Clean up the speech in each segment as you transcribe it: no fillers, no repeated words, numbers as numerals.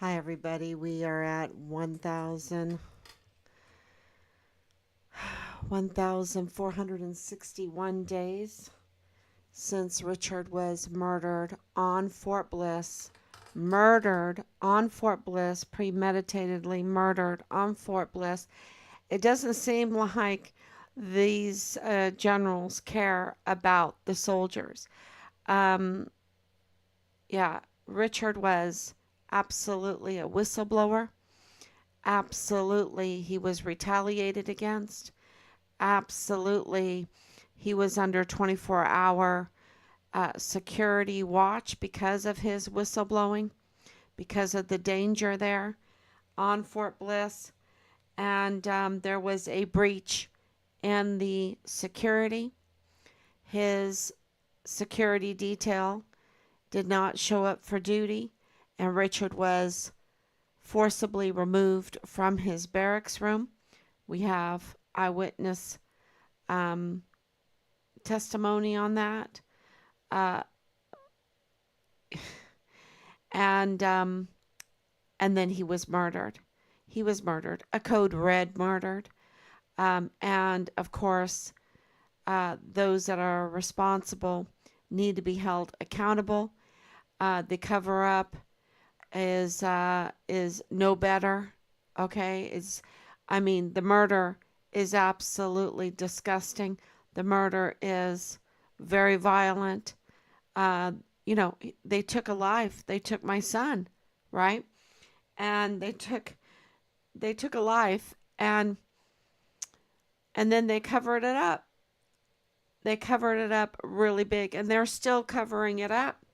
Hi, everybody. We are at 1,461 days since Richard was murdered on Fort Bliss. Premeditatedly murdered on Fort Bliss. It doesn't seem like these generals care about the soldiers. Um, yeah, Richard was absolutely a whistleblower. Absolutely, he was retaliated against. Absolutely, he was under 24-hour security watch because of his whistleblowing, because of the danger there on Fort Bliss. And there was a breach in the security. His security detail did not show up for duty, and Richard was forcibly removed from his barracks room. We have eyewitness um, testimony on that. Uh, and and then he was murdered. He was murdered. A code red murdered. And of course, those that are responsible need to be held accountable. The cover up is no better. Okay, the murder is absolutely disgusting. The murder is very violent. Uh, they took a life. They took my son, right? And they took a life, and then they covered it up. They covered it up really big, and they're still covering it up.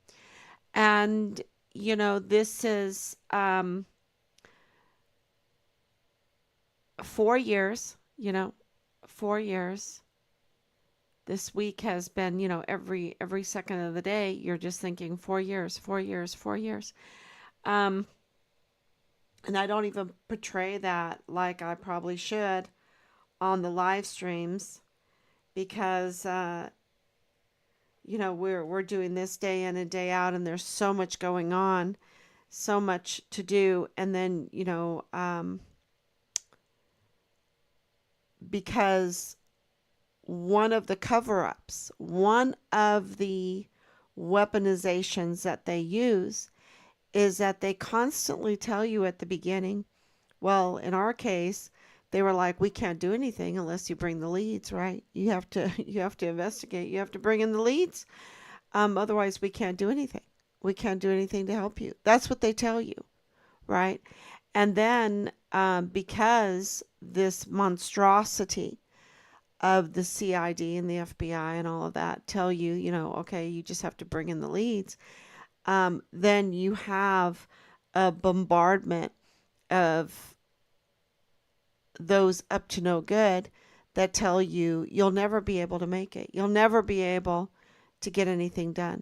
And this is 4 years. 4 years. This week has been, every second of the day, you're just thinking 4 years, 4 years, 4 years. Um, and I don't even portray that like I probably should on the live streams because, we're doing this day in and day out, and there's so much going on, so much to do. And then, because one of the cover ups, one of the weaponizations that they use is that they constantly tell you at the beginning, well, in our case, they were like, we can't do anything unless you bring the leads, right? You have to you have to investigate. You have to bring in the leads. Otherwise, we can't do anything. We can't do anything to help you. That's what they tell you, right? And then because this monstrosity of the CID and the FBI and all of that tell you, okay, you just have to bring in the leads. Then you have a bombardment of those up to no good that tell you you'll never be able to make it. You'll never be able to get anything done.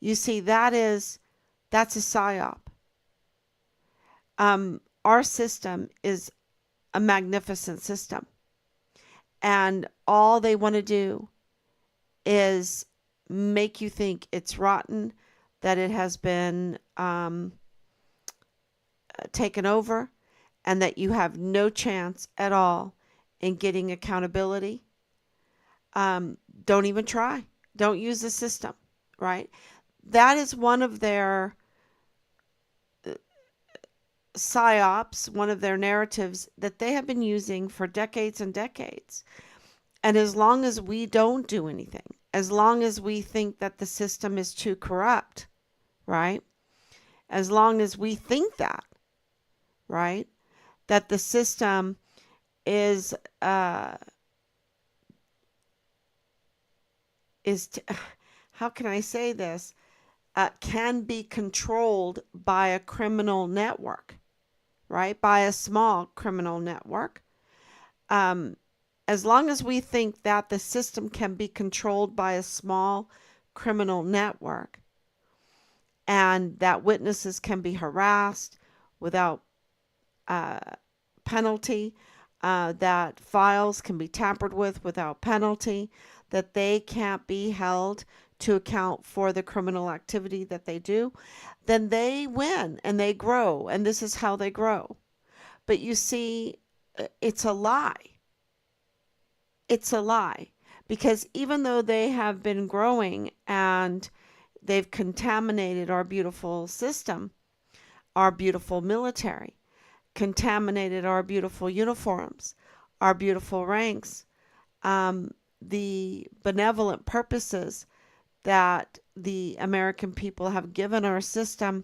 You see, that's a psyop. Our system is a magnificent system, and all they want to do is make you think it's rotten, that it has been taken over, and that you have no chance at all in getting accountability. Don't even try. Don't use the system, right? That is one of their psyops, one of their narratives that they have been using for decades and decades. And as long as we don't do anything, as long as we think that the system is too corrupt, right? As long as we think that, right? That the system is how can I say this? Can be controlled by a criminal network, right? By a small criminal network. As long as we think that the system can be controlled by a small criminal network, and that witnesses can be harassed without penalty, that files can be tampered with without penalty, that they can't be held to account for the criminal activity that they do, then they win and they grow. And this is how they grow. But you see, it's a lie. It's a lie. Because even though they have been growing and they've contaminated our beautiful system, our beautiful military, contaminated our beautiful uniforms, our beautiful ranks, the benevolent purposes that the American people have given our system,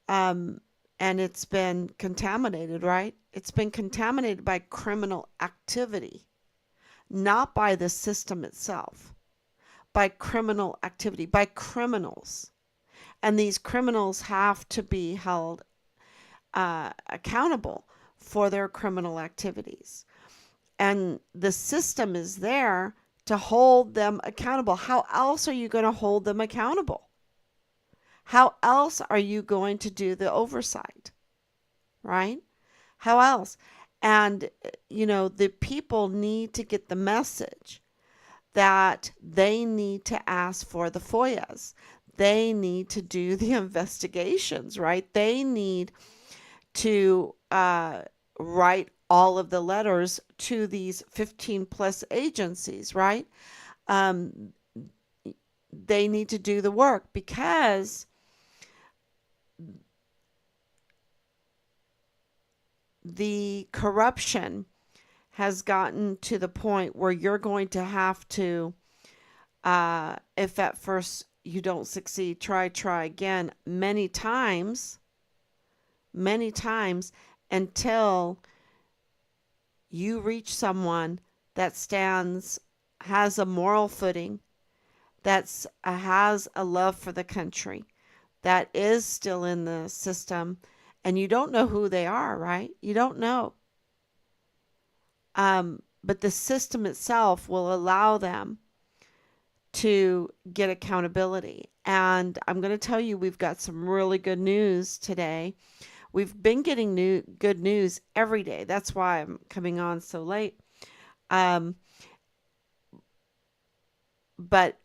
and it's been contaminated, right? It's been contaminated by criminal activity, not by the system itself, by criminal activity, by criminals. And these criminals have to be held accountable for their criminal activities. And the system is there to hold them accountable. How else are you going to hold them accountable? How else are you going to do the oversight? Right? How else? And, the people need to get the message that they need to ask for the FOIAs. They need to do the investigations, right? They need to write all of the letters to these 15 plus agencies, right? They need to do the work because the corruption has gotten to the point where you're going to have to, if at first you don't succeed, try again many times until you reach someone that has a moral footing, has a love for the country, that is still in the system, and you don't know who they are, right? You don't know. But the system itself will allow them to get accountability. And I'm going to tell you, we've got some really good news today. We've been getting good news every day. That's why I'm coming on so late. But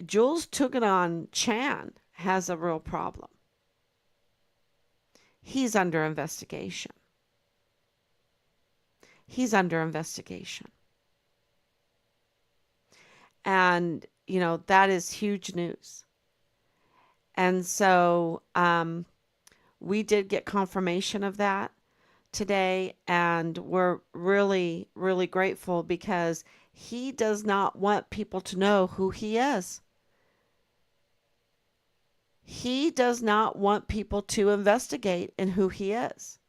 Jules Tuganon Chan has a real problem. He's under investigation. And, that is huge news. And so we did get confirmation of that today. And we're really, really grateful because he does not want people to know who he is. He does not want people to investigate in who he is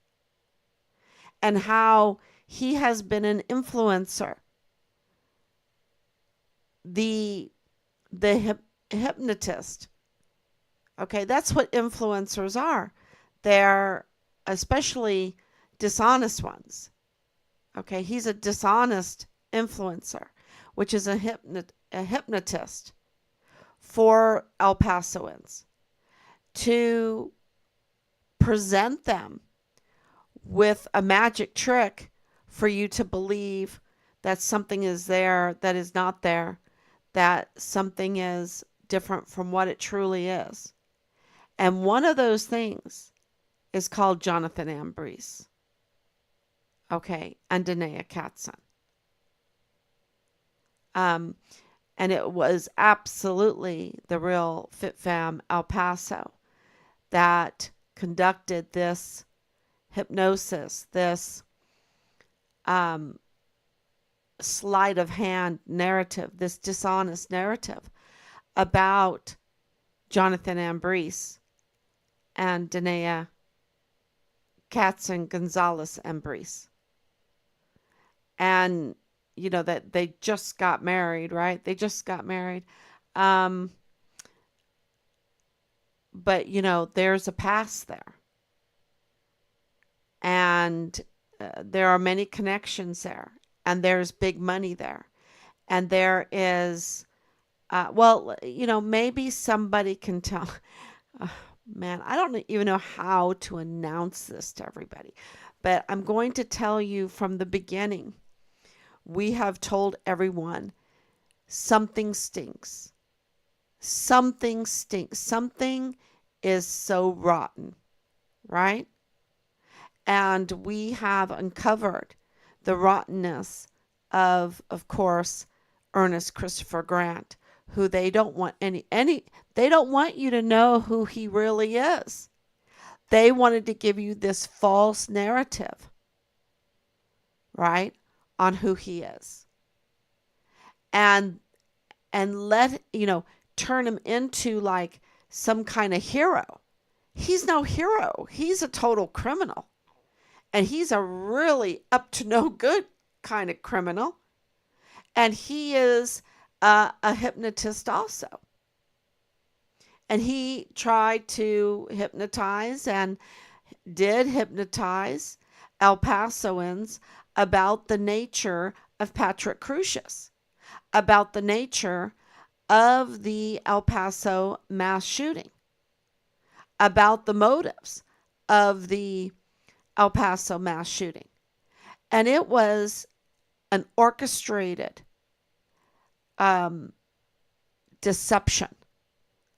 and how he has been an influencer. The hypnotist. Okay, that's what influencers are. They're especially dishonest ones. Okay, he's a dishonest influencer, which is a hypnotist for El Pasoans to present them with a magic trick for you to believe that something is there that is not there, that something is different from what it truly is. And one of those things is called Jonathan Ambriz. Okay, and Danae Katzen. And it was absolutely the real FitFam El Paso that conducted this hypnosis, this sleight of hand narrative, this dishonest narrative about Jonathan Ambriz and Danae Katzen Gonzalez Ambriz. And that they just got married, right? They just got married. But there's a past there. And there are many connections there. And there's big money there. And there is, maybe somebody can tell. Man, I don't even know how to announce this to everybody. But I'm going to tell you from the beginning. We have told everyone something stinks. something stinks. Something is so rotten, right? And we have uncovered the rottenness of course, Ernest Christopher Grant, who they don't want they don't want you to know who he really is. They wanted to give you this false narrative, right, on who he is. And let, turn him into like some kind of hero. He's no hero. He's a total criminal. And he's a really up to no good kind of criminal. And he is a hypnotist also. And he tried to hypnotize and did hypnotize El Pasoans about the nature of Patrick Crusius, about the nature of the El Paso mass shooting, about the motives of the El Paso mass shooting. And it was an orchestrated deception,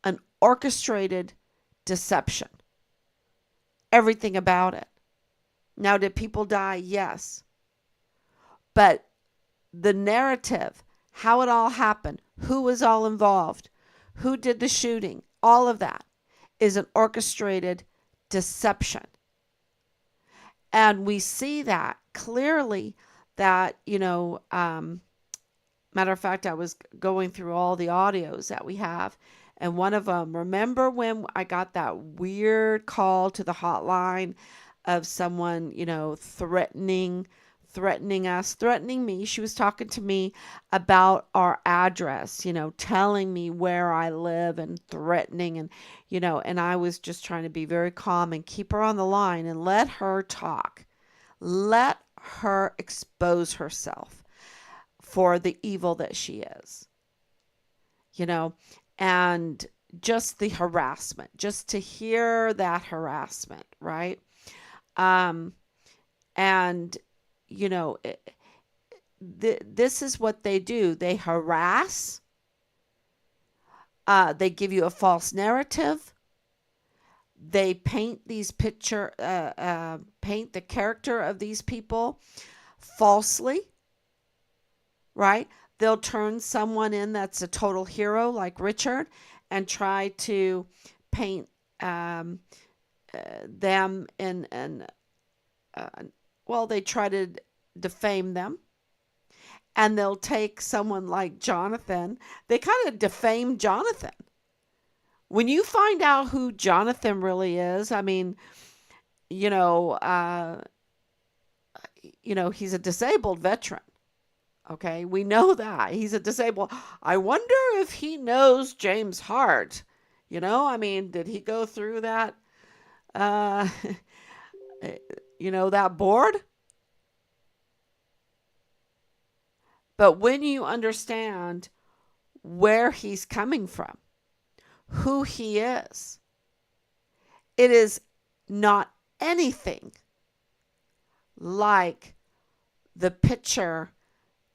an orchestrated deception. Everything about it. Now, did people die? Yes. But the narrative, how it all happened, who was all involved, who did the shooting, all of that is an orchestrated deception. And we see that clearly that, matter of fact, I was going through all the audios that we have. And one of them, remember when I got that weird call to the hotline of someone, threatening us, threatening me. She was talking to me about our address, telling me where I live and threatening. And, and I was just trying to be very calm and keep her on the line and let her talk. Let her expose herself for the evil that she is, and just the harassment, just to hear that harassment, right? And, this is what they do. They harass. They give you a false narrative. They paint paint the character of these people falsely, right? They'll turn someone in that's a total hero like Richard and try to paint them in they try to defame them. And they'll take someone like Jonathan. They kind of defame Jonathan. When you find out who Jonathan really is, I mean, he's a disabled veteran. Okay, we know that. He's a disabled. I wonder if he knows James Hart. Did he go through that, that board? But when you understand where he's coming from, who he is, it is not anything like the picture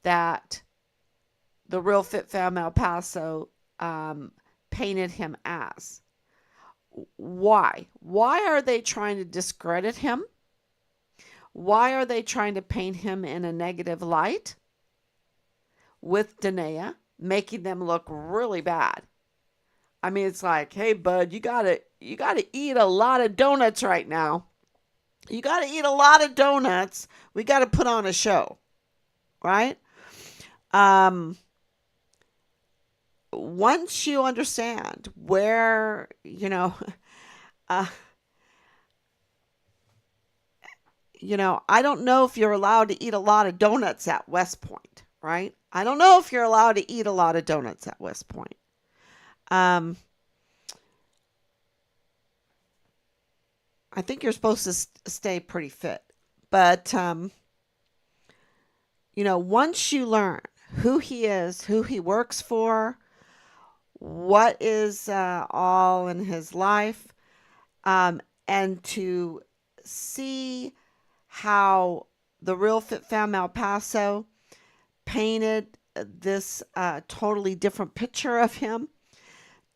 that the Real Fit Fam El Paso painted him as. Why? Why are they trying to discredit him? Why are they trying to paint him in a negative light with Danae, making them look really bad? I mean, it's like, hey, bud, you gotta eat a lot of donuts right now. You gotta eat a lot of donuts. We gotta put on a show, right? Once you understand where, I don't know if you're allowed to eat a lot of donuts at West Point, right? I don't know if you're allowed to eat a lot of donuts at West Point. I think you're supposed to stay pretty fit. But, once you learn who he is, who he works for, what is all in his life, and to see how the Real Fit Fam El Paso painted this totally different picture of him,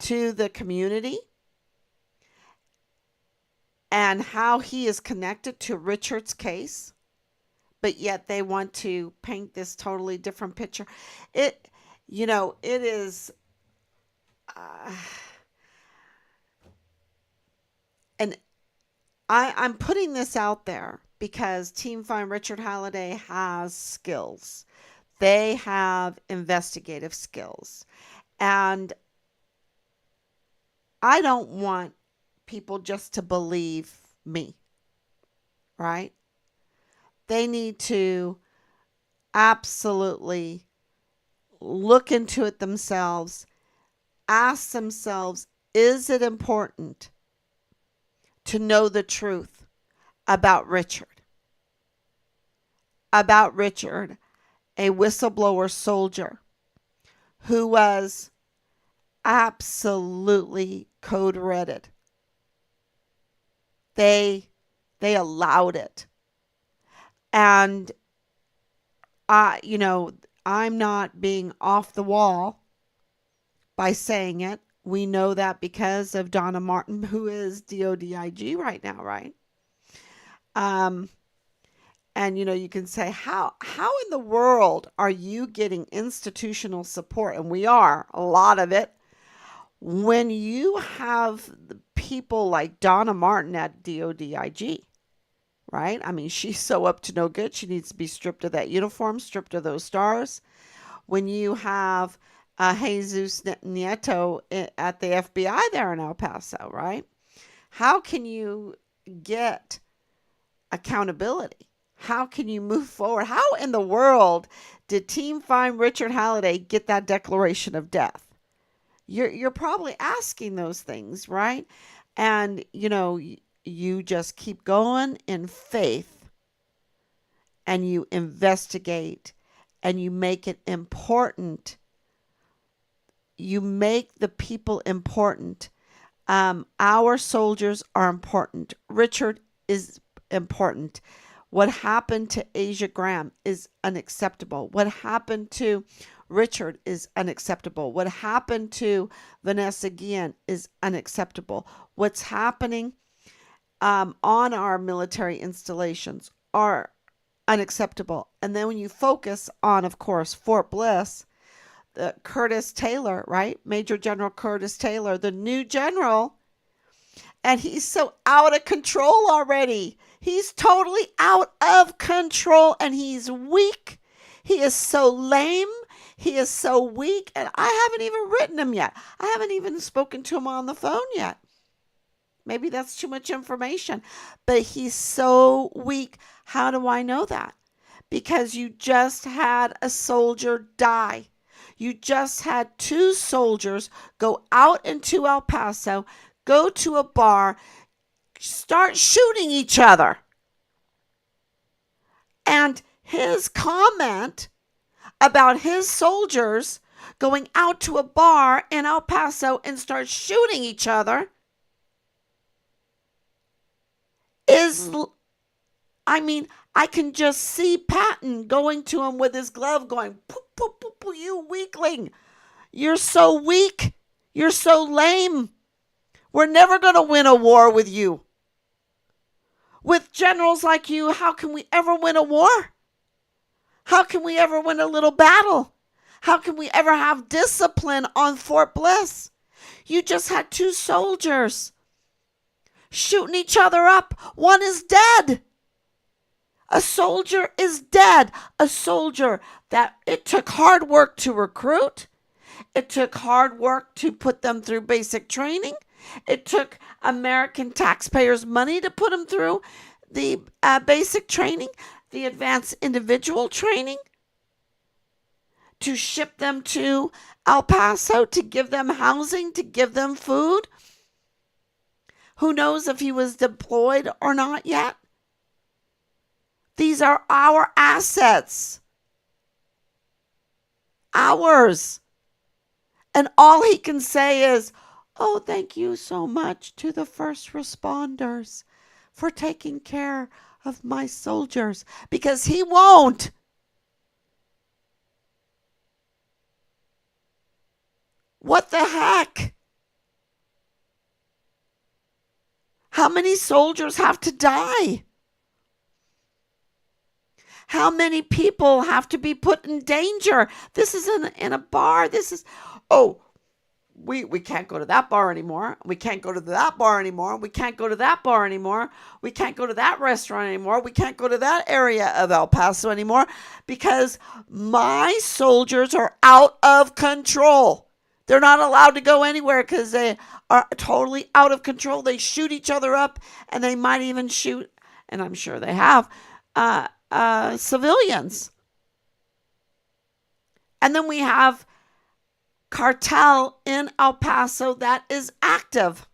to the community and how he is connected to Richard's case, but yet they want to paint this totally different picture. It, it is, uh, and I'm putting this out there because Team Find Richard Halliday has skills. They have investigative skills. And I don't want people just to believe me, right? They need to absolutely look into it themselves, ask themselves, is it important to know the truth about Richard? About Richard, a whistleblower soldier who was absolutely code redded. They allowed it. And I'm not being off the wall by saying it. We know that because of Donna Martin, who is DODIG right now, right? And you can say, how in the world are you getting institutional support? And we are, a lot of it, when you have people like Donna Martin at DODIG, right? I mean, she's so up to no good. She needs to be stripped of that uniform, stripped of those stars. When you have Jesus Nieto at the FBI there in El Paso, right? How can you get accountability? How can you move forward? How in the world did Team Find Richard Halliday get that declaration of death? You're probably asking those things, right? And you just keep going in faith and you investigate and you make it important. You make the people important. Our soldiers are important. Richard is important. What happened to Asia Graham is unacceptable. What happened to Richard is unacceptable. What happened to Vanessa Guillen is unacceptable. What's happening on our military installations are unacceptable. And then when you focus on, of course, Fort Bliss, Curtis Taylor, right? Major General Curtis Taylor, the new general, and he's so out of control already. He's totally out of control and he's weak. He is so lame. He is so weak. And I haven't even written him yet. I haven't even spoken to him on the phone yet. Maybe that's too much information. But he's so weak. How do I know that? Because you just had a soldier die. You just had 2 soldiers go out into El Paso, go to a bar, start shooting each other. And his comment about his soldiers going out to a bar in El Paso and start shooting each other is, I can just see Patton going to him with his glove going, poop, poop, poop, poop, you weakling. You're so weak. You're so lame. We're never going to win a war with you. With generals like you, how can we ever win a war? How can we ever win a little battle? How can we ever have discipline on Fort Bliss? You just had 2 soldiers shooting each other up. One is dead. A soldier is dead. A soldier that it took hard work to recruit. It took hard work to put them through basic training. It took American taxpayers' money to put them through the basic training, the advanced individual training, to ship them to El Paso, to give them housing, to give them food. Who knows if he was deployed or not yet? These are our assets. Ours. And all he can say is, oh, thank you so much to the first responders for taking care of my soldiers. Because he won't. What the heck? How many soldiers have to die? How many people have to be put in danger? This is in a bar. This is, oh, we can't go to that bar anymore. We can't go to that bar anymore. We can't go to that bar anymore. We can't go to that restaurant anymore. We can't go to that area of El Paso anymore because my soldiers are out of control. They're not allowed to go anywhere because they are totally out of control. They shoot each other up and they might even shoot, and I'm sure they have, civilians. And then we have cartel in El Paso that is active.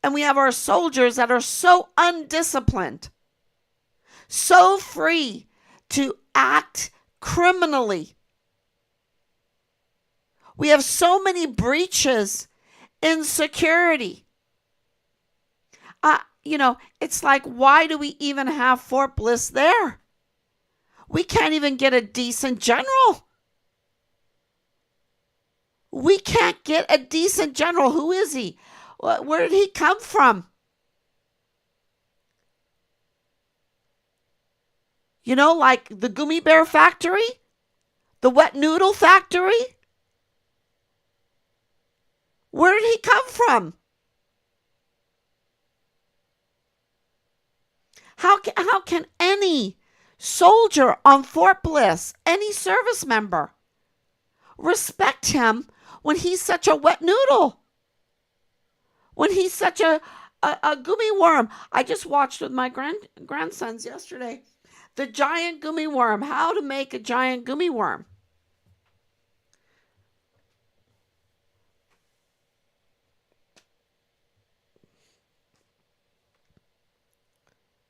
And we have our soldiers that are so undisciplined, so free to act criminally. We have so many breaches in security. It's like, why do we even have Fort Bliss there? We can't even get a decent general. We can't get a decent general. Who is he? Where did he come from? Like the gummy bear factory? The wet noodle factory? Where did he come from? How can any soldier on Fort Bliss, any service member, respect him when he's such a wet noodle? When he's such a gummy worm? I just watched with my grandsons yesterday the giant gummy worm, how to make a giant gummy worm.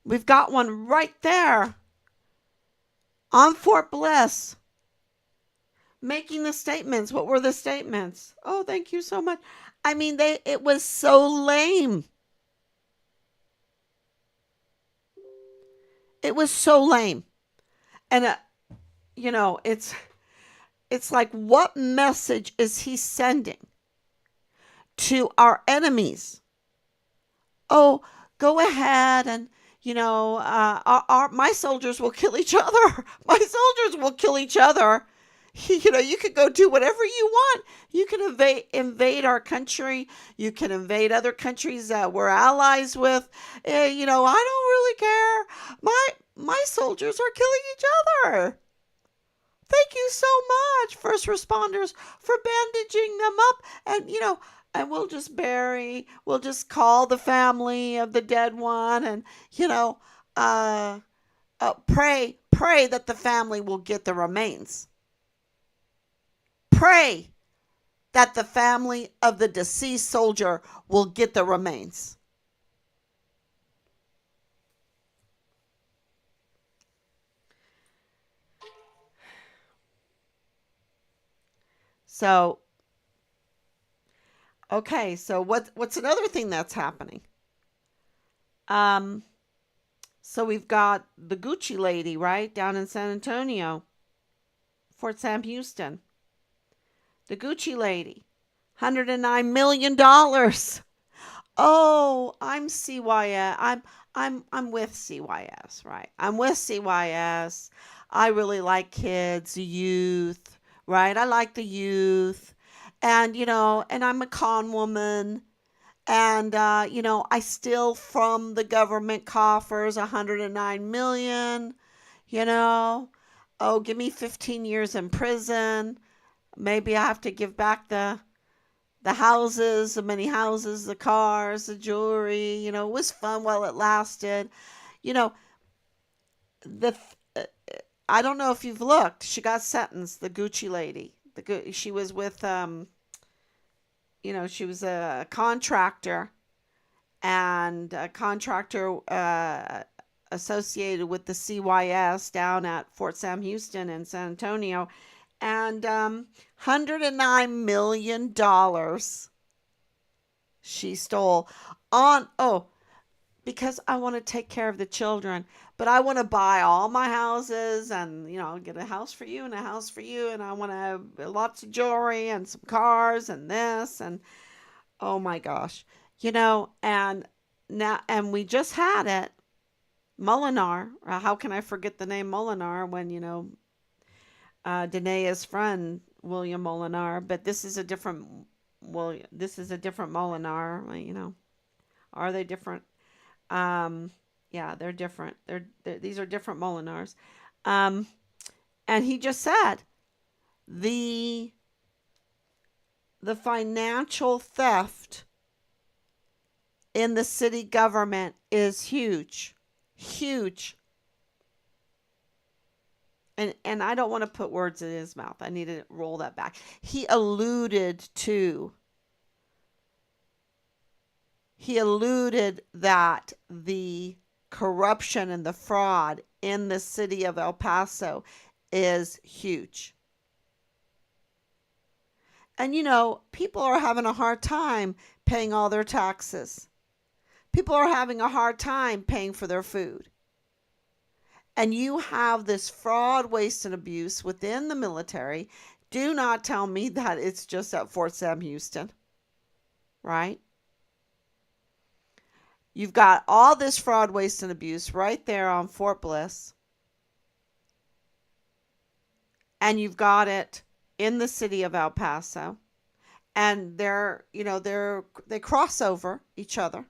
We've got one right there on Fort Bliss making the statements. What were the statements? Oh, thank you so much. I mean, it was so lame. It was so lame. And it's like, what message is he sending to our enemies? Oh, go ahead and my soldiers will kill each other. My soldiers will kill each other. You can go do whatever you want. You can invade our country. You can invade other countries that we're allies with. I don't really care. My soldiers are killing each other. Thank you so much, first responders, for bandaging them up. And we'll just call the family of the dead one and, uh, pray that the family will get the remains. Pray that the family of the deceased soldier will get the remains. So, okay, so what's another thing that's happening? Um, so we've got the Gucci lady, right, down in San Antonio, Fort Sam Houston. The Gucci lady, $109 million. Oh, I'm CYS. I'm with CYS, right? I'm with CYS. I really like kids, youth, right? I like the youth. And I'm a con woman. And I steal from the government coffers 109 million, you know. Oh, give me 15 years in prison. Maybe I have to give back the houses, the many houses, the cars, the jewelry. It was fun while it lasted. You know, the I don't know if you've looked. She got sentenced. The Gucci lady. She was with she was a contractor and a contractor associated with the CYS down at Fort Sam Houston in San Antonio, and $109 million she stole on because I want to take care of the children, but I want to buy all my houses and get a house for you and a house for you, and I want to have lots of jewelry and some cars and this, and oh my gosh. And now, and we just had it, Molinar. How can I forget the name Molinar when, Danae's friend, William Molinar, but this is a different Molinar, are they different? Um, yeah, they're different. These are different Molinars. Um, and he just said the the financial theft in the city government is huge. Huge. And I don't want to put words in his mouth. I need to roll that back. He alluded that the corruption and the fraud in the city of El Paso is huge. And people are having a hard time paying all their taxes. People are having a hard time paying for their food. And you have this fraud, waste, and abuse within the military. Do not tell me that it's just at Fort Sam Houston, right? You've got all this fraud, waste, and abuse right there on Fort Bliss. And you've got it in the city of El Paso. And they cross over each other,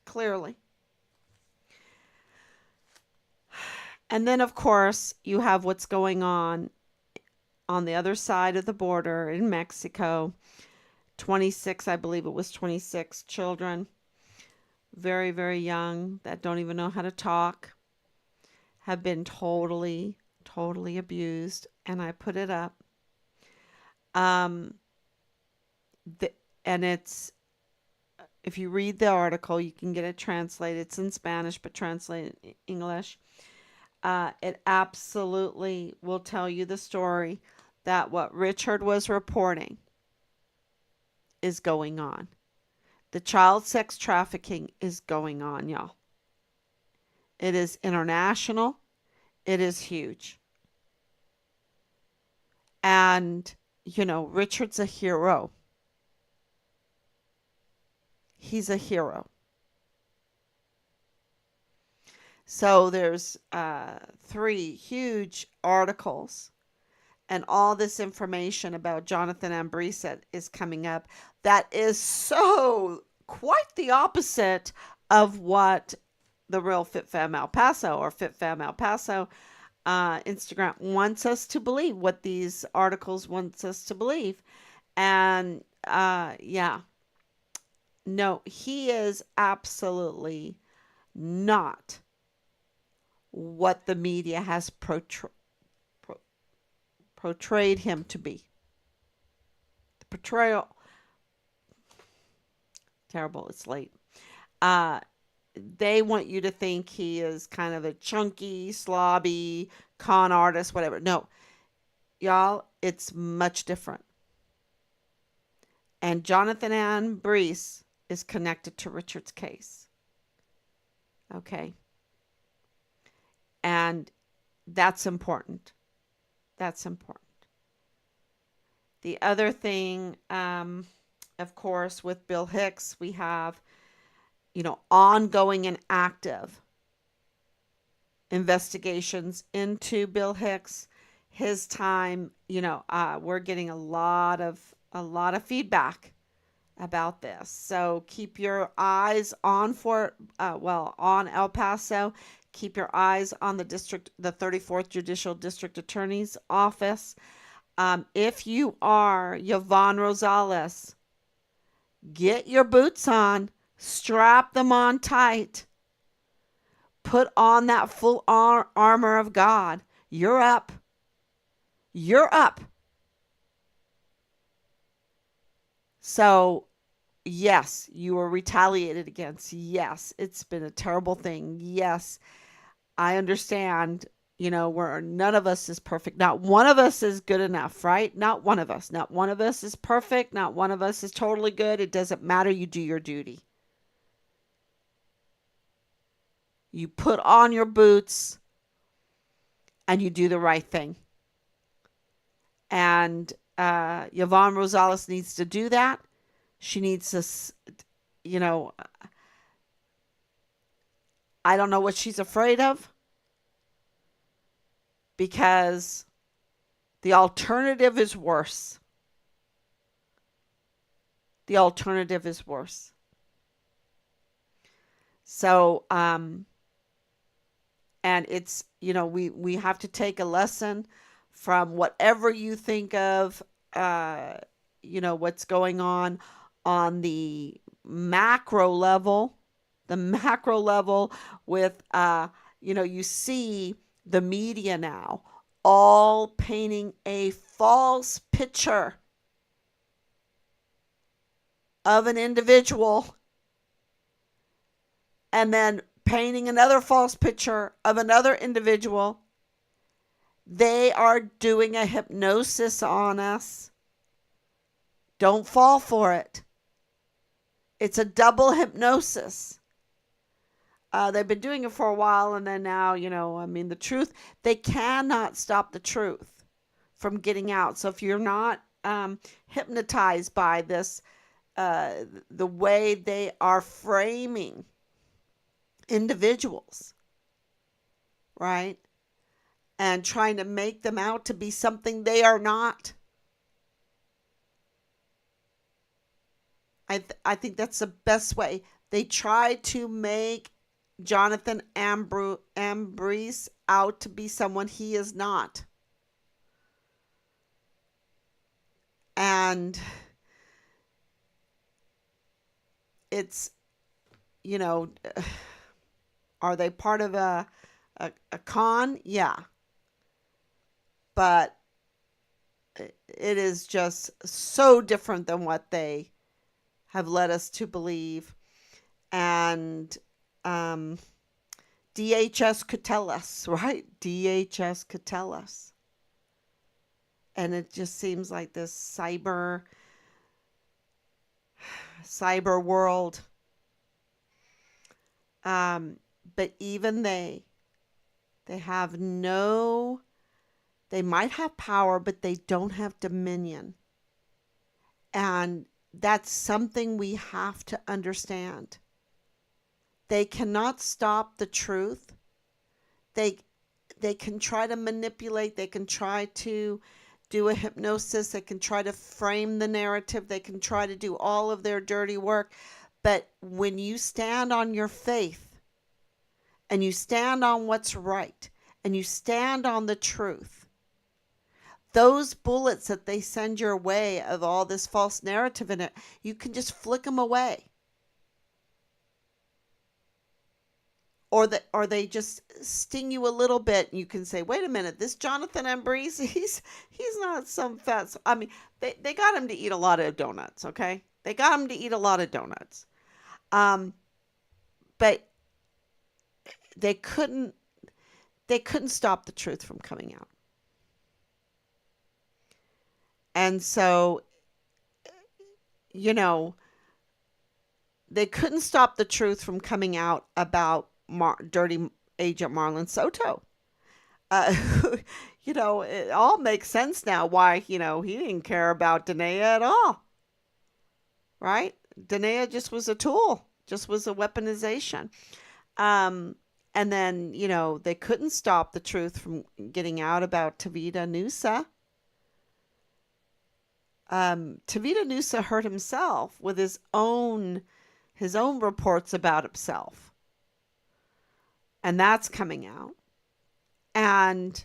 clearly. And then, of course, you have what's going on the other side of the border in Mexico. 26, I believe it was 26 children, very, very young, that don't even know how to talk, have been totally, totally abused. And I put it up. Um, and it's, if you read the article, you can get it translated. It's in Spanish, but translated in English. It absolutely will tell you the story that what Richard was reporting is going on. The child sex trafficking is going on, y'all. It is international. It is huge. And, Richard's a hero. He's a hero. So there's 3 huge articles and all this information about Jonathan Ambriz that is coming up that is so quite the opposite of what the real FitFam El Paso or FitFam El Paso Instagram wants us to believe, what these articles wants us to believe. And yeah, no, he is absolutely not what the media has portrayed him to be. The portrayal, terrible, it's late. Uh, they want you to think he is kind of a chunky, slobby, con artist, whatever. No, y'all, it's much different. And Jonathan Ambriz is connected to Richard's case. Okay. And that's important. That's important. The other thing, of course, with Bill Hicks, we have, ongoing and active investigations into Bill Hicks, his time. We're getting a lot of feedback about this. So keep your eyes on on El Paso. Keep your eyes on the 34th Judicial District Attorney's Office. If you are Yvonne Rosales, get your boots on, strap them on tight, put on that full armor of God. You're up. You're up. So, yes, you were retaliated against. Yes, it's been a terrible thing. Yes, I understand. Where none of us is perfect. Not one of us is good enough, right? Not one of us. Not one of us is perfect. Not one of us is totally good. It doesn't matter. You do your duty. You put on your boots and you do the right thing. And Yvonne Rosales needs to do that. She needs to you know, I don't know what she's afraid of because the alternative is worse. The alternative is worse. So, and it's, we have to take a lesson from whatever you think of, uh, what's going on the macro level, the macro level with, you see the media now all painting a false picture of an individual and then painting another false picture of another individual. They are doing a hypnosis on us. Don't fall for it. It's a double hypnosis. They've been doing it for a while, and then now, the truth, they cannot stop the truth from getting out. So if you're not hypnotized by this, the way they are framing individuals, right? And trying to make them out to be something they are not. I think that's the best way. They try to make Jonathan Ambriz out to be someone he is not. And it's, you know, are they part of a con? Yeah. But it is just so different than what they have led us to believe. And DHS could tell us, right? DHS could tell us. And it just seems like this cyber world. But even they have no, they might have power, but they don't have dominion. And that's something we have to understand. They cannot stop the truth. They can try to manipulate. They can try to do a hypnosis. They can try to frame the narrative. They can try to do all of their dirty work. But when you stand on your faith and you stand on what's right and you stand on the truth, those bullets that they send your way of all this false narrative in it, you can just flick them away. Or they just sting you a little bit, and you can say, "Wait a minute, this Jonathan Ambriz, he's not some fat." I mean, they got him to eat a lot of donuts. Okay, they got him to eat a lot of donuts, but they couldn't stop the truth from coming out, and so they couldn't stop the truth from coming out about dirty agent Marlon Soto. Uh, it all makes sense now why, he didn't care about Danae at all, right? Danae just was a tool, just was a weaponization. And then, they couldn't stop the truth from getting out about Tavita Nusa. Tavita Nusa hurt himself with his own reports about himself. And that's coming out. And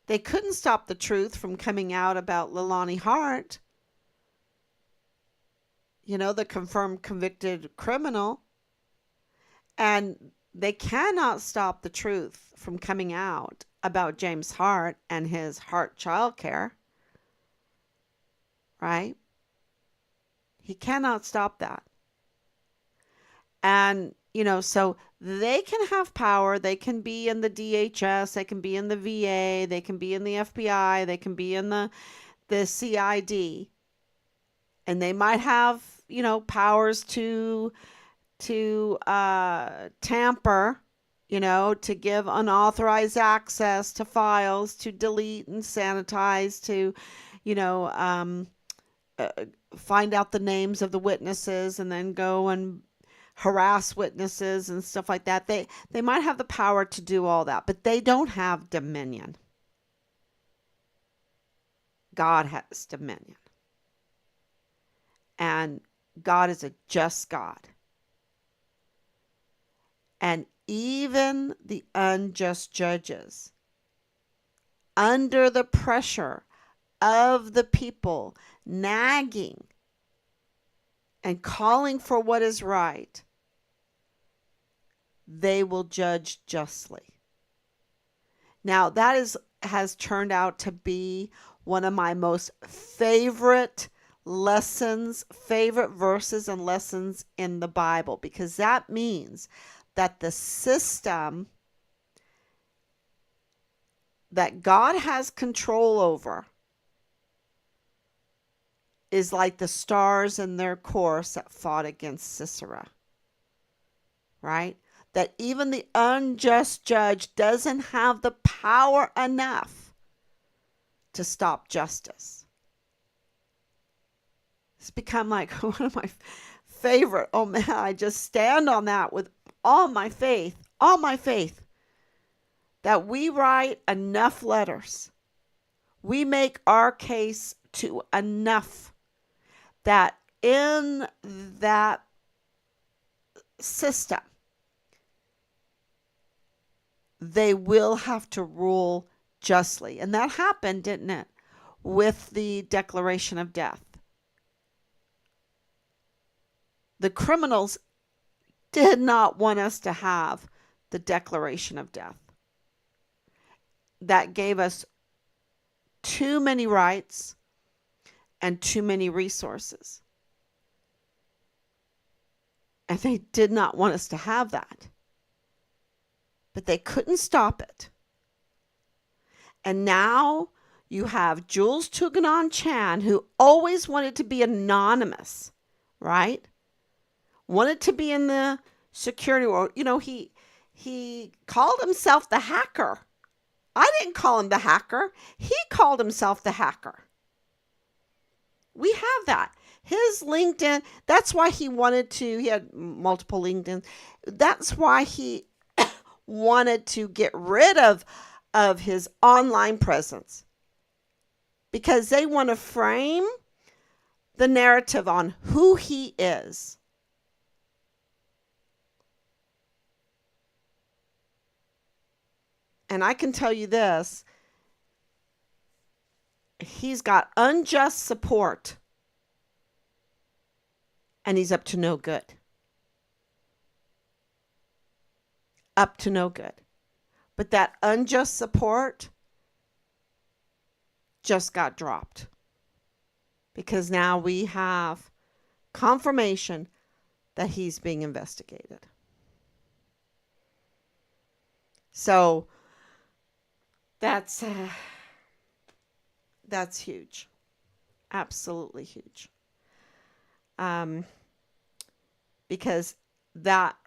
they couldn't stop the truth from coming out about Leilani Hart, the confirmed convicted criminal. And they cannot stop the truth from coming out about James Hart and his Hart childcare. Right? He cannot stop that. And, so they can have power. They can be in the DHS. They can be in the VA. They can be in the FBI. They can be in the CID. And they might have, powers to tamper, to give unauthorized access to files, to delete and sanitize, to, find out the names of the witnesses and then go and harass witnesses and stuff like that. They might have the power to do all that, but they don't have dominion. God has dominion. And God is a just God. And even the unjust judges, under the pressure of the people nagging and calling for what is right, they will judge justly. Now, has turned out to be one of my most favorite verses and lessons in the Bible, because that means that the system that God has control over is like the stars in their course that fought against Sisera, right? That even the unjust judge doesn't have the power enough to stop justice. It's become like one of my favorite. Oh man, I just stand on that with all my faith, that we write enough letters. We make our case to enough that in that system, they will have to rule justly. And that happened, didn't it, with the declaration of death. The criminals did not want us to have the declaration of death. That gave us too many rights and too many resources. And they did not want us to have that. But they couldn't stop it. And now you have Jules Tuganon Chan, who always wanted to be anonymous, right? Wanted to be in the security world. You know, he called himself the hacker. I didn't call him the hacker. He called himself the hacker. We have that. His LinkedIn, that's why he had multiple LinkedIn. That's why he wanted to get rid of his online presence. Because they want to frame the narrative on who he is. And I can tell you this, he's got unjust support, and he's up to no good. Up to no good. But that unjust support just got dropped, because now we have confirmation that he's being investigated. So that's huge. Absolutely huge. Because that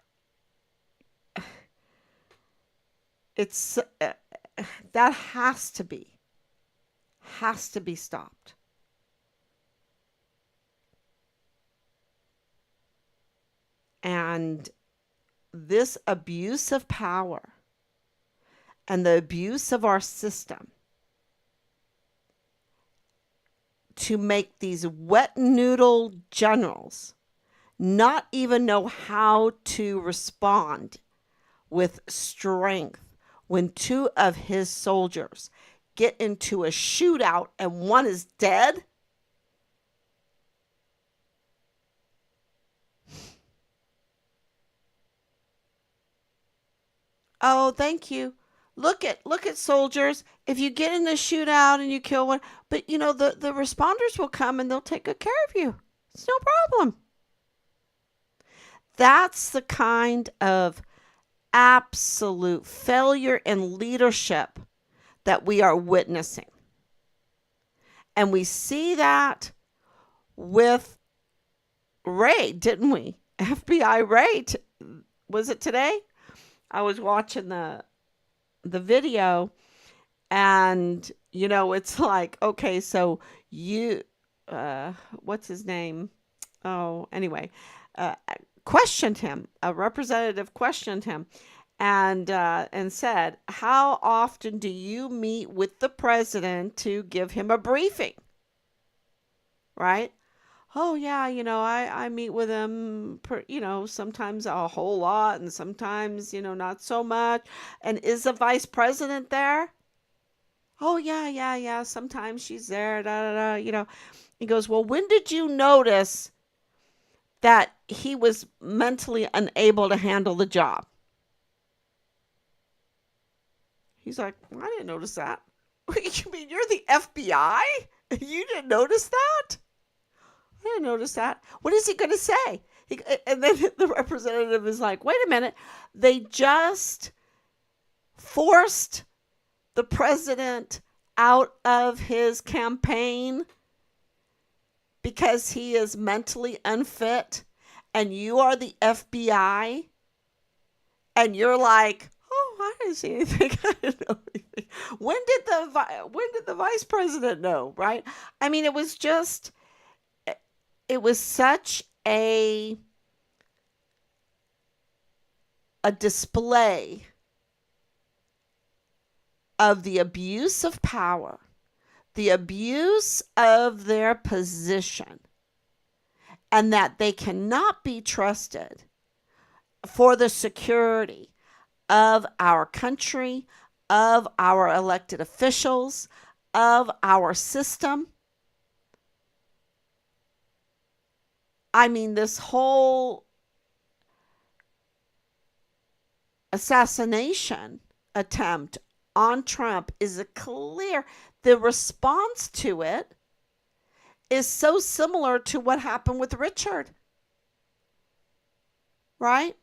has to be stopped. And this abuse of power and the abuse of our system to make these wet noodle generals not even know how to respond with strength when two of his soldiers get into a shootout and one is dead. Oh, thank you. Look at soldiers. If you get in a shootout and you kill one, but you know, the responders will come and they'll take good care of you. It's no problem. That's the kind of absolute failure in leadership that we are witnessing. And we see that with Ray, didn't we? FBI Ray, was it today? I was watching the video, and you know, it's like, okay, so you uh, what's his name? Oh, anyway, uh, questioned him. A representative questioned him, and said, "How often do you meet with the president to give him a briefing?" Right? Oh yeah, I meet with him, sometimes a whole lot, and sometimes not so much. And is the vice president there? Oh yeah, yeah, yeah. Sometimes she's there. Da da da. He goes, well, when did you notice that he was mentally unable to handle the job? He's like, well, I didn't notice that. You mean you're the FBI? You didn't notice that? I didn't notice that. What is he going to say? And then the representative is like, wait a minute. They just forced the president out of his campaign because he is mentally unfit, and you are the FBI, and you're like, oh, I didn't see anything. I didn't know anything. When did the vice president know? Right? I mean, it was such a display of the abuse of power, the abuse of their position, and that they cannot be trusted for the security of our country, of our elected officials, of our system. I mean, this whole assassination attempt on Trump is the response to it is so similar to what happened with Richard, right?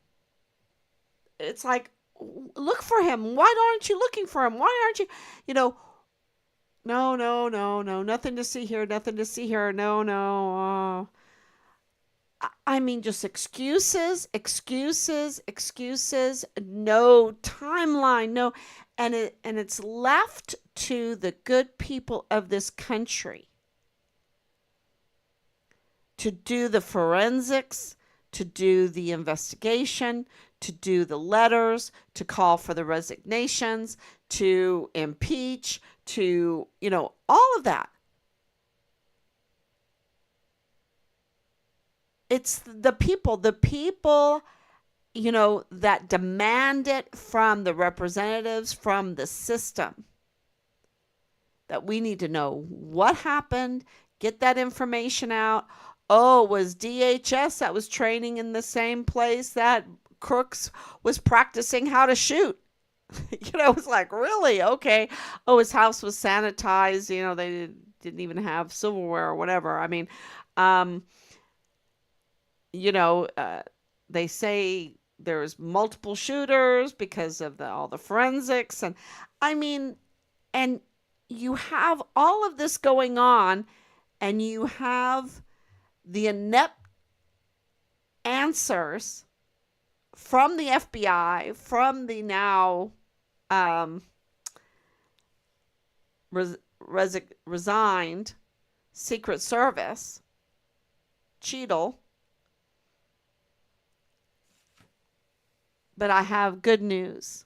It's like, look for him. Why aren't you looking for him? Why aren't you, you know, no, no, no, no, nothing to see here, nothing to see here. No, no. I mean, just excuses, excuses, excuses, no timeline, no. And it's left to the good people of this country to do the forensics, to do the investigation, to do the letters, to call for the resignations, to impeach, to, all of that. It's the people, that demand it from the representatives, from the system, that we need to know what happened, get that information out. Oh, was DHS that was training in the same place that Crooks was practicing how to shoot? It's like, really? Okay. Oh, his house was sanitized. They didn't even have silverware or whatever. I mean, um, you know, uh, they say there's multiple shooters because of all the forensics. And I mean, and you have all of this going on, and you have the inept answers from the FBI, from the now um, resigned Secret Service, Cheadle. But I have good news,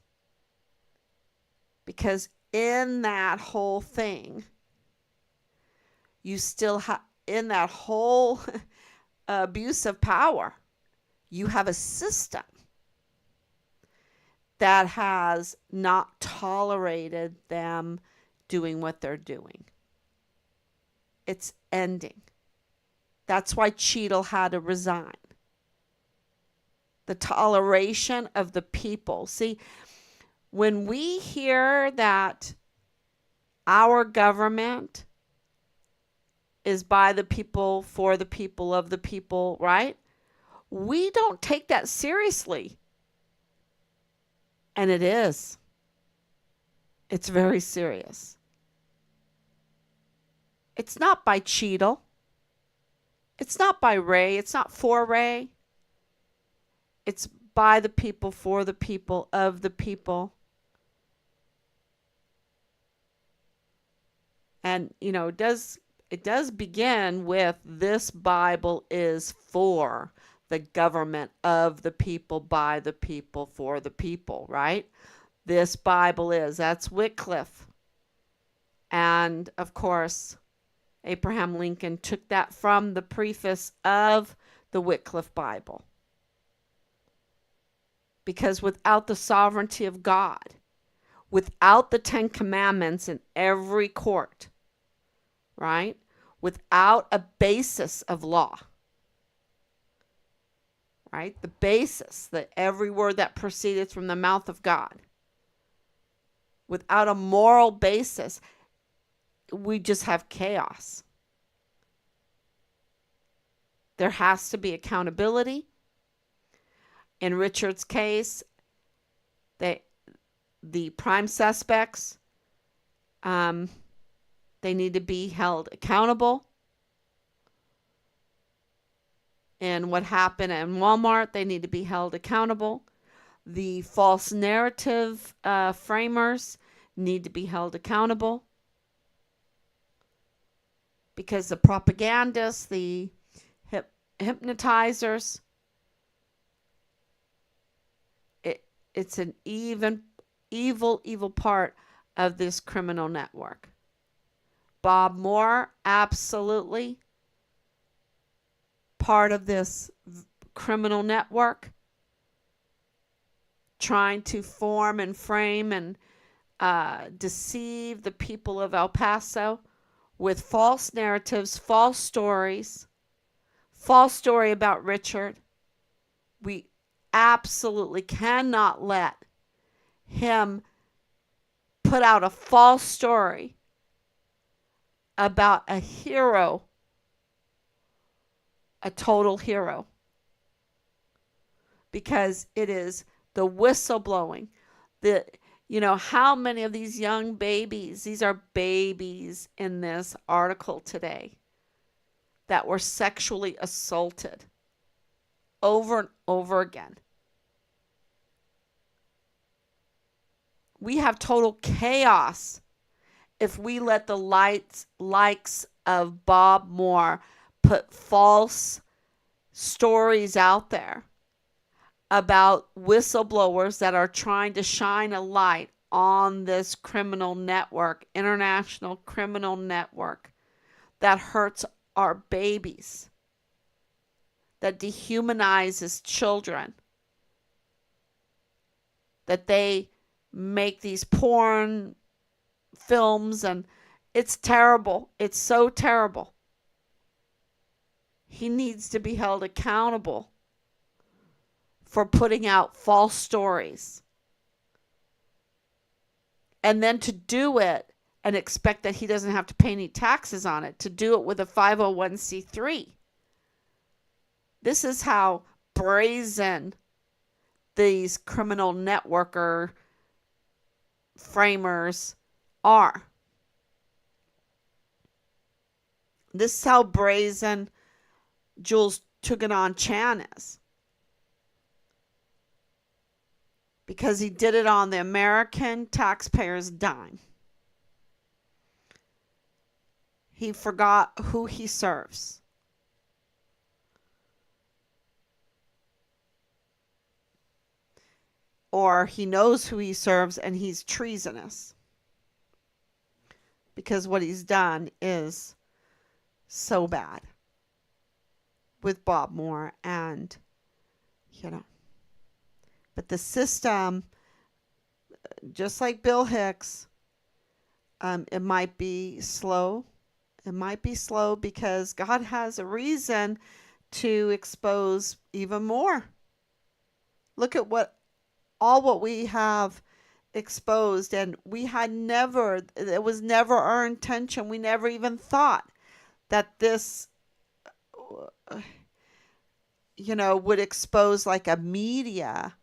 because in that whole thing, you still have, in that whole abuse of power, you have a system that has not tolerated them doing what they're doing. It's ending. That's why Cheadle had to resign. The toleration of the people. See, when we hear that our government is by the people, for the people, of the people, right? We don't take that seriously. And it is. It's very serious. It's not by Cheadle. It's not by Ray. It's not for Ray. It's by the people, for the people, of the people. And, it does it does begin with this Bible is for the government of the people, by the people, for the people, right? This Bible is. That's Wycliffe. And of course, Abraham Lincoln took that from the preface of the Wycliffe Bible. Because without the sovereignty of God, without the Ten Commandments in every court, right? Without a basis of law, right? The basis, that every word that proceedeth from the mouth of God. Without a moral basis, we just have chaos. There has to be accountability. In Richard's case, the prime suspects, they need to be held accountable. And what happened in Walmart, they need to be held accountable. The false narrative framers need to be held accountable. Because the propagandists, the hypnotizers, it's an evil part of this criminal network. Bob Moore, absolutely part of this criminal network, trying to form and frame and deceive the people of El Paso with false narratives, false stories, false story about Richard. We absolutely cannot let him put out a false story about a hero, a total hero, because it is the whistleblowing. How many of these young babies, these are babies in this article today, that were sexually assaulted over and over again. We have total chaos if we let the likes of Bob Moore put false stories out there about whistleblowers that are trying to shine a light on this criminal network, international criminal network, that hurts our babies, that dehumanizes children, that they make these porn films, and it's terrible. It's so terrible. He needs to be held accountable for putting out false stories. And then to do it and expect that he doesn't have to pay any taxes on it, to do it with a 501c3. This is how brazen these criminal networker framers are. This is how brazen Jules Tuganon Chan is. Because he did it on the American taxpayer's dime. He forgot who he serves. Or he knows who he serves and he's treasonous. Because what he's done is so bad with Bob Moore, and but the system, just like Bill Hicks, it might be slow. It might be slow because God has a reason to expose even more. Look at what we have exposed, and it was never our intention. We never even thought that this would expose like a media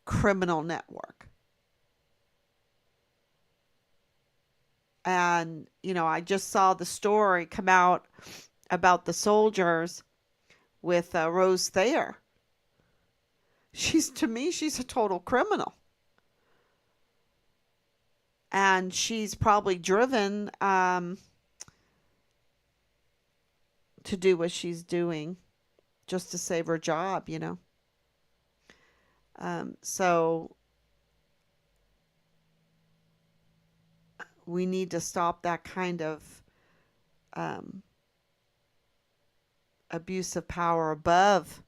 criminal network. And I just saw the story come out about the soldiers with Rose Thayer. To me she's a total criminal. And she's probably driven to do what she's doing just to save her job, you know. So we need to stop that kind of um, abuse of power above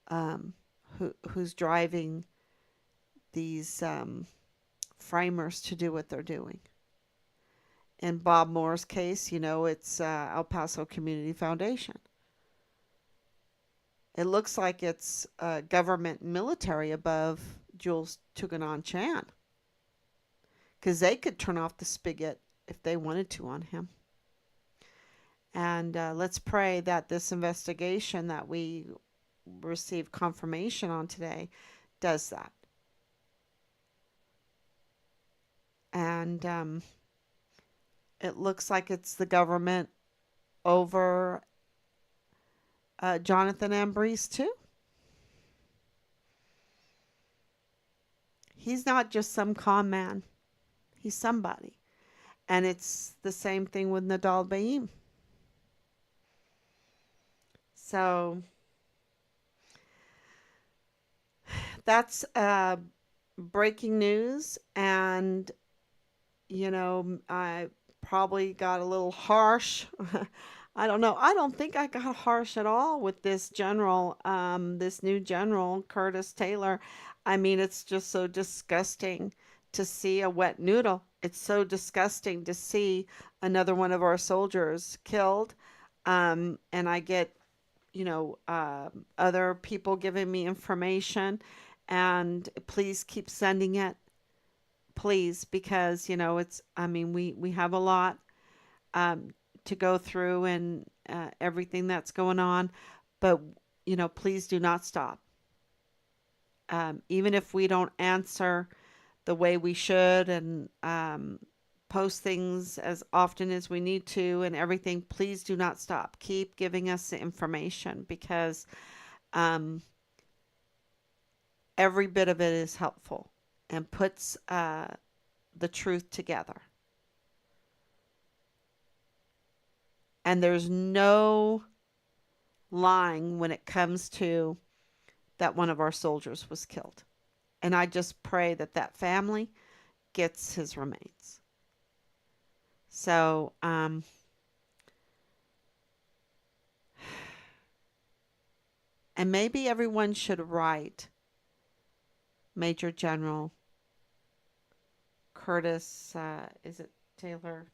um, who's driving these framers to do what they're doing. In Bob Moore's case, you know, it's El Paso Community Foundation. It looks like it's government and military above Jules Tuganon Chan because they could turn off the spigot if they wanted to on him. And let's pray that this investigation that we received confirmation on today does that. And it looks like it's the government over Jonathan Ambriz too. He's not just some con man. He's somebody. And it's the same thing with Nadal Baim. So that's breaking news. And, you know, I probably got a little harsh. I don't know. I don't think I got harsh at all with this general, this new general, Curtis Taylor. I mean, it's just so disgusting to see a wet noodle. It's so disgusting to see another one of our soldiers killed. And I get, you know, other people giving me information. And please keep sending it, please, because, you know, it's, I mean, we have a lot um, to go through and everything that's going on. But, you know, please do not stop. Even if we don't answer the way we should and post things as often as we need to and everything, please do not stop. Keep giving us the information because um, every bit of it is helpful and puts the truth together. And there's no lying when it comes to that one of our soldiers was killed. And I just pray that that family gets his remains. So, and maybe everyone should write Major General Curtis, is it Taylor?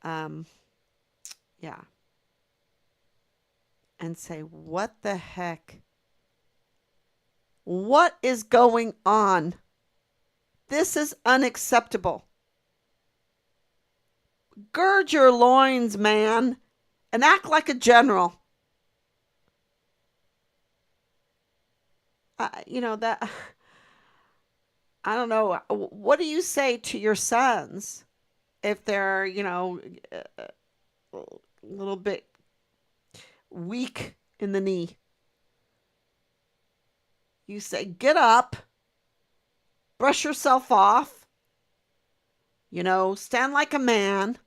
Um, yeah. And say, what the heck? What is going on? This is unacceptable. Gird your loins, man, and act like a general. You know, that, I don't know. What do you say to your sons if they're, you know, a little bit weak in the knee? You say, get up, brush yourself off, you know, stand like a man,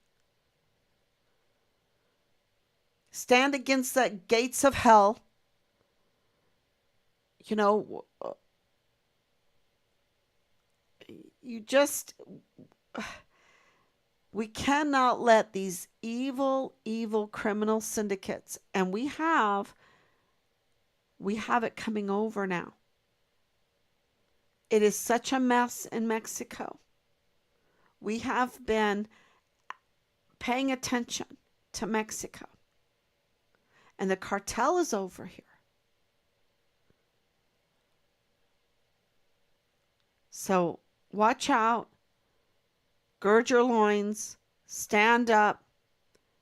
stand against the gates of hell. You know, you just, we cannot let these evil, evil criminal syndicates, and we have it coming over now. It is such a mess in Mexico. We have been paying attention to Mexico, and the cartel is over here. So watch out, gird your loins, stand up.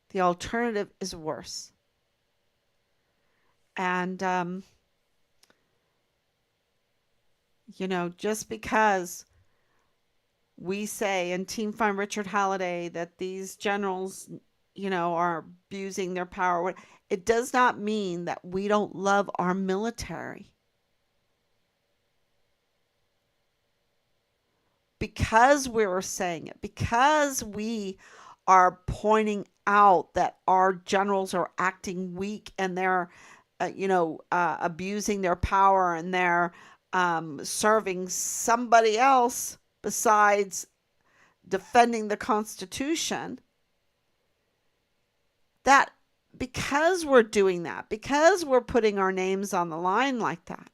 The alternative is worse. And, you know, just because we say in Team Fund Richard Halliday that these generals, you know, are abusing their power, it does not mean that we don't love our military. because we're saying it, because we are pointing out that our generals are acting weak and they're, abusing their power and they're serving somebody else besides defending the Constitution, that because we're doing that, because we're putting our names on the line like that,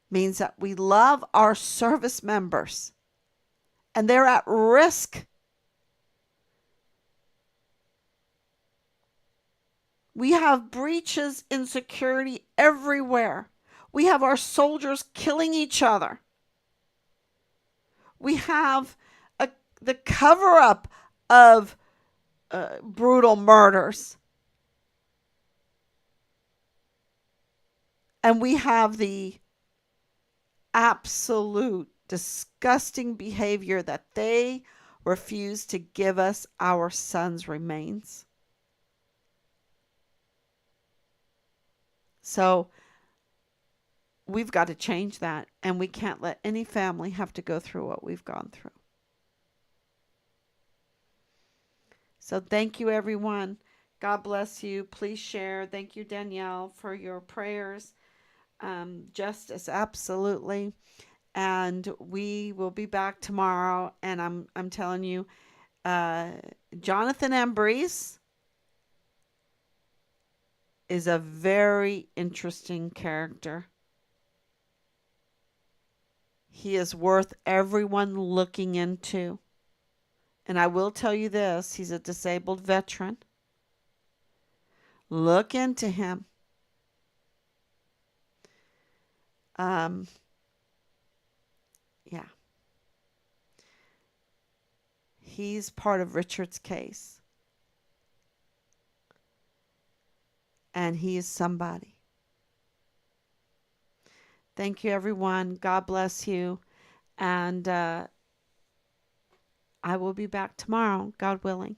means that we love our service members and they're at risk. We have breaches in security everywhere. We have our soldiers killing each other. We have the cover up of brutal murders. And we have the absolute disgusting behavior that they refuse to give us our sons' remains. So we've got to change that, and we can't let any family have to go through what we've gone through. So thank you, everyone. God bless you. Please share. Thank you, Danielle, for your prayers. Justice, absolutely. And we will be back tomorrow. And I'm telling you, Jonathan Ambriz is a very interesting character. He is worth everyone looking into. And I will tell you this, he's a disabled veteran. Look into him. Yeah. He's part of Richard's case. And he is somebody. Thank you, everyone. God bless you. And I will be back tomorrow, God willing.